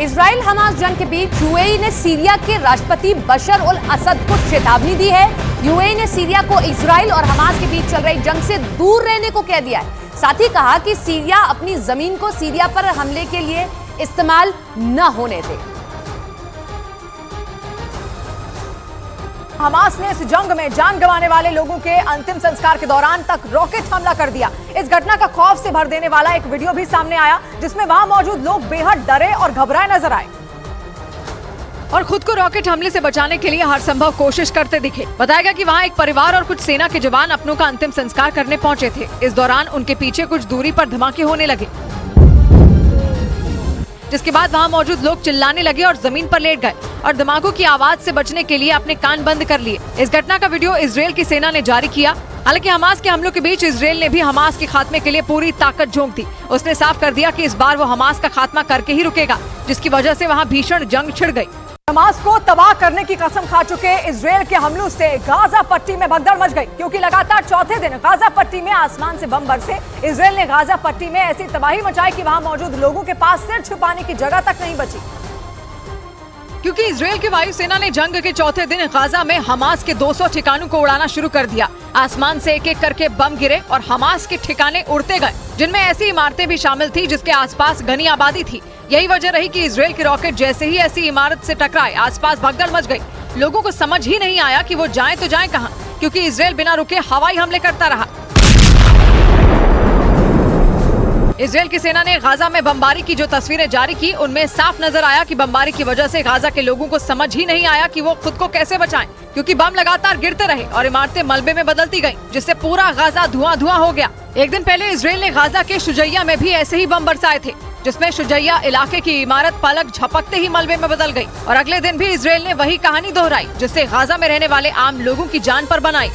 Israel Hamas जंग के बीच UAE ने सीरिया के राष्ट्रपति बशर उल असद को चेतावनी दी है। यूएई ने सीरिया को इजराइल और हमास के बीच चल रही जंग से दूर रहने को कह दिया है। साथ ही कहा कि सीरिया अपनी जमीन को सीरिया पर हमले के लिए इस्तेमाल न होने दे। हमास ने इस जंग में जान गंवाने वाले लोगों के अंतिम संस्कार के दौरान तक रॉकेट हमला कर दिया। इस घटना का खौफ से भर देने वाला एक वीडियो भी सामने आया, जिसमें वहां मौजूद लोग बेहद डरे और घबराए नजर आए और खुद को रॉकेट हमले से बचाने के लिए हर संभव कोशिश करते दिखे। बताया गया कि वहां एक परिवार और कुछ सेना के जवान अपनों का अंतिम संस्कार करने पहुंचे थे। इस दौरान उनके पीछे कुछ दूरी पर धमाके होने लगे, जिसके बाद वहां मौजूद लोग चिल्लाने लगे और जमीन पर लेट गए और धमाकों की आवाज से बचने के लिए अपने कान बंद कर लिए। इस घटना का वीडियो इजराइल की सेना ने जारी किया। हालांकि हमास के हमलों के बीच इजराइल ने भी हमास के खात्मे के लिए पूरी ताकत झोंक दी। उसने साफ कर दिया कि इस बार वो हमास का खात्मा करके ही रुकेगा, जिसकी वजह से वहाँ भीषण जंग छिड़ गई। हमास को तबाह करने की कसम खा चुके इजराइल के हमलों से गाजा पट्टी में भगदड़ मच गई, क्योंकि लगातार चौथे दिन गाजा पट्टी में आसमान से बम बरसे। इजराइल ने गाजा पट्टी में ऐसी तबाही मचाई कि वहां मौजूद लोगों के पास सिर छुपाने की जगह तक नहीं बची, क्योंकि इजराइल की वायुसेना ने जंग के चौथे दिन गाजा में हमास के 200 ठिकानों को उड़ाना शुरू कर दिया। आसमान से एक एक करके बम गिरे और हमास के ठिकाने उड़ते गए, जिनमें ऐसी इमारतें भी शामिल थी जिसके आसपास घनी आबादी थी। यही वजह रही कि इजराइल के रॉकेट जैसे ही ऐसी इमारत से टकराए, आसपास भगदड़ मच गई। लोगों को समझ ही नहीं आया कि वो जाएं तो जाएं कहां, क्योंकि इजराइल बिना रुके हवाई हमले करता रहा। इजराइल की सेना ने गाजा में बमबारी की जो तस्वीरें जारी की, उनमें साफ नजर आया कि बमबारी की वजह से गाजा के लोगों को समझ ही नहीं आया कि वो खुद को कैसे बचाएं, क्योंकि बम लगातार गिरते रहे और इमारतें मलबे में बदलती गईं, जिससे पूरा गाजा धुआं हो गया। एक दिन पहले इजराइल ने गाजा के शुजैया में भी ऐसे ही बम बरसाए थे, जिसमें शुजैया इलाके की इमारत पलक झपकते ही मलबे में बदल गई। और अगले दिन भी इजराइल ने वही कहानी दोहराई, जिससे गाजा में रहने वाले आम लोगों की जान पर बनाई।